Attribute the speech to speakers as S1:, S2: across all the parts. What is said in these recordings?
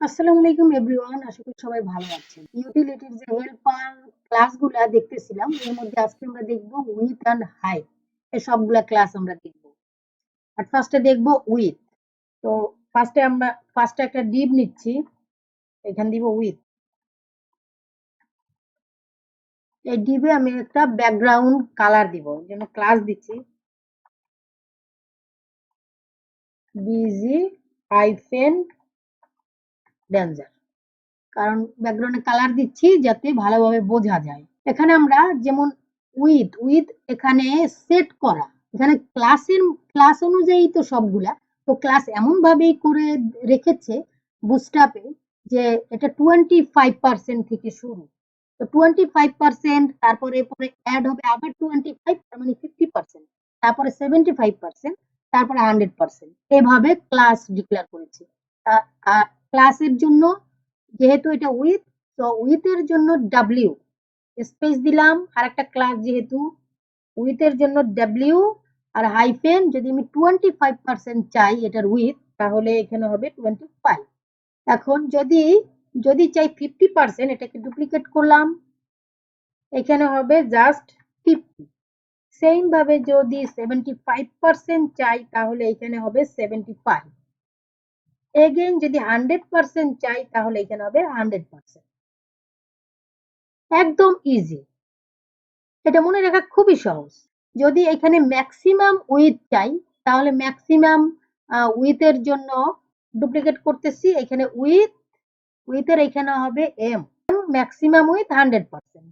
S1: আসসালামু আলাইকুম এভরিওয়ান, আশা করি সবাই ভালো আছেন। ইউটিলিটির যে হেল্পার ক্লাসগুলা দেখতেছিলাম, এর মধ্যে আজকে আমরা দেখব উইথ অ্যান্ড হাইট, এই সবগুলা ক্লাস আমরা দেখব। আর ফার্স্টে দেখব উইথ। তো ফার্স্টে একটা ডিভ নিচ্ছি, এখানে দিব উইথ। এই ডিভে আমি একটা ব্যাকগ্রাউন্ড কালার দিব, এই জন্য ক্লাস দিচ্ছি বিজি হাইফেন ডেঞ্জার, কারণ ব্যাকগ্রাউন্ডে কালার দিচ্ছি যাতে ভালোভাবে বোঝা যায়। এখানে আমরা যেমন উইথ এখানে সেট করা, এখানে ক্লাস অনুযায়ী তো সবগুলা, তো ক্লাস এমন ভাবেই করে রেখেছে বুটস্ট্র্যাপে যে এটা 25% থেকে শুরু। তো 25%, তারপরে পরে অ্যাড হবে আবার 25, তার মানে 50%, তারপরে 75%, তারপরে 100%, এভাবে ক্লাস ডিক্লেয়ার করেছে। ক্লাসের জন্য যেহেতু এটা তো উইথ এর জন্য ডাব্লিউ স্পেস দিলাম, আর একটা ক্লাস যেহেতু উইথ এর জন্য ডাব্লিউ আর হাইফেন, যদি আমি 25% চাই এটার উইথ, তাহলে এখানে হবে 25। এখন যদি চাই 50%, এটাকে ডুপ্লিকেট করলাম, এখানে হবে জাস্ট 50। সেম ভাবে যদি 75% চাই, তাহলে এখানে হবে 75। এগেইন যদি 100% চাই, তাহলে এখানে হবে 100%। একদম ইজি, এটা মনে রাখা খুবই সহজ। যদি এখানে ম্যাক্সিমাম উইথ চাই, তাহলে ম্যাক্সিমাম উইথের জন্য ডুপ্লিকেট করতেছি, এখানে উইথের এখানে হবে ম্যাক্সিমাম উইথ 100%।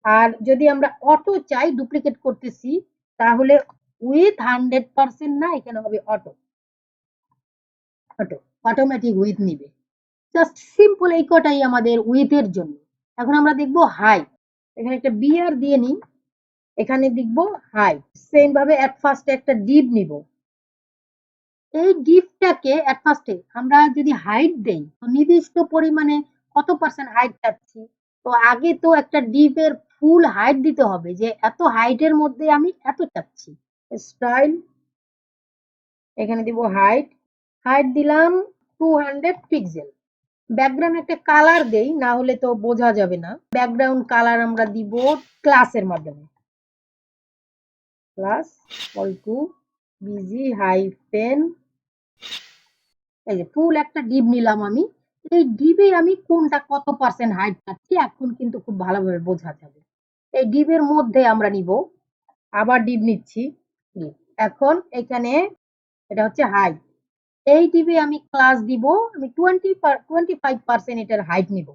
S1: আর যদি আমরা অটো চাই, ডুপ্লিকেট করতেছি, তাহলে উইথ 100% না, এখানে হবে অটোমেটিক উইথ নিবে। জাস্ট সিম্পল, এই কটাই আমাদের উইথের জন্য। এখন আমরা দেখবো হাইট। এখানে একটা বিআর দিয়ে নিই, এখানে দেখবো হাইট। সেম ভাবে এট ফার্স্টে একটা ডিভ নিব। এই ডিভটাকে এট ফার্স্টে আমরা যদি হাইট দেই, তো নির্দিষ্ট পরিমাণে কত পার্সেন্ট হাইট চাচ্ছি, তো আগে তো একটা ডিভের ফুল হাইট দিতে হবে যে এত হাইটের মধ্যে আমি এত চাচ্ছি। স্টাইল, এখানে দিব হাইট দিলাম 200 পিক্সেল। ব্যাকগ্রাউন্ড একটা কালার দেই, না হলে তো বোঝা যাবে না। ব্যাকগ্রাউন্ড কালার আমরা দিব ক্লাসের মাধ্যমে, class equal too busy hyphen, এই যে ফুল একটা ডিভ নিলাম আমি। এই ডিভে আমি কোনটা কত পার্সেন্ট হাইট পাচ্ছি এখন কিন্তু খুব ভালোভাবে বোঝা যাবে। এই ডিভের মধ্যে আমরা নিব, আবার ডিভ নিচ্ছি, ডিভ। এখন এখানে এটা হচ্ছে হাইট। এই ডিভে আমি ক্লাস দিব, আমি 25% এটার হাইট নিব।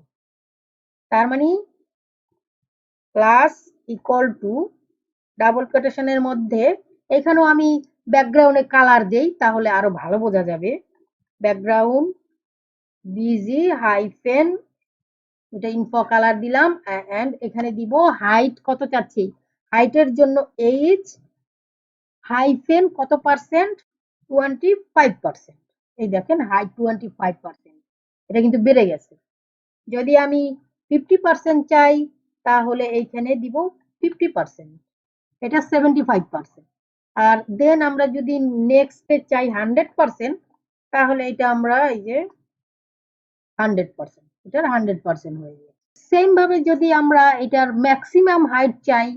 S1: তার মানে ক্লাস ইকুয়াল টু ডাবল কোটেশনের মধ্যে, এখানেও আমি ব্যাকগ্রাউন্ডে কালার দেই, তাহলে আরো ভালো বোঝা যাবে। ব্যাকগ্রাউন্ড বিজি হাইফেন, এটা ইনফো কালার দিলাম, এন্ড এখানে দিব হাইট কত চাচ্ছি, হাইটের জন্য এইচ হাইফেন কত পার্সেন্ট, 25%। এই দেখেন হাইট 25%, এটা কিন্তু বেড়ে গেছে। যদি আমি 50% চাই, তাহলে এইখানে দিব 50%, এটা 75%। আর দেন আমরা যদি নেক্সটে চাই 100%, তাহলে এটা আমরা এই যে 100%, এটার 100% হয়ে যায়। সেম ভাবে যদি আমরা এটার ম্যাক্সিমাম হাইট চাই,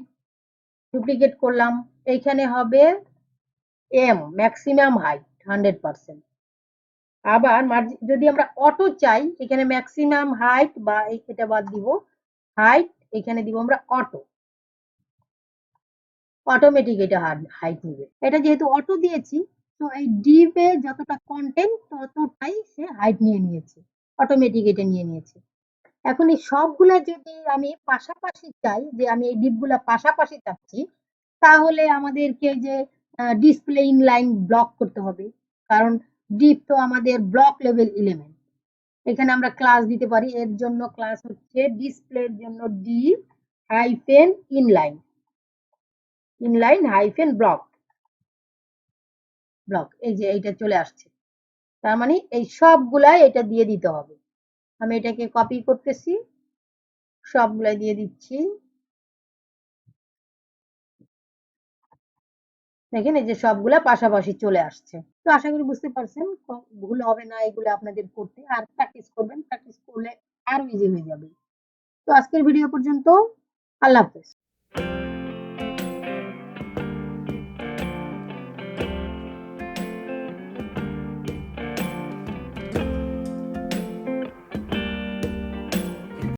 S1: ডুপ্লিকেট করলাম, এইখানে হবে ম্যাক্সিমাম হাইট 100%। আবার যদি আমরা অটো চাই, এখানে ম্যাক্সিমাম হাইট বা এটা বাদ দিব, হাইট এখানে দিব আমরা অটোমেটিক এটা হাইট নিবে। এটা যেহেতু অটো দিয়েছি, তো এই ডিভে যতটা কন্টেন্ট ততটাই সে হাইট নিয়ে নিয়েছে, অটোমেটিক এটা নিয়ে নিয়েছে। এখন এই সবগুলা যদি আমি পাশাপাশি চাই, যে আমি এই ডিপগুলা পাশাপাশি চাচ্ছি, তাহলে আমাদেরকে যে ডিসপ্লে ইনলাইন ব্লক করতে হবে, কারণ ডিপ তো আমাদের ব্লক লেভেল এলিমেন্ট। এখানে আমরা ক্লাস দিতে পারি, এর জন্য ক্লাস হচ্ছে ডিসপ্লের জন্য deep hyphen inline hyphen block. এই যে এইটা চলে আসছে, তার মানে এই সবগুলাই এটা দিয়ে দিতে হবে। আমি এটাকে কপি করতেছি, সবগুলাই দিয়ে দিচ্ছি। দেখেন এই যে সবগুলা পাশাপাশি চলে আসছে। তো আশা করি বুঝতে পারছেন, ভুল হবে না এগুলো আপনাদের করতে। আর প্র্যাকটিস করবেন, প্র্যাকটিস করলে আরো ইজি হয়ে যাবে। তো আজকের ভিডিও পর্যন্ত। আল্লাহ হাফেজ।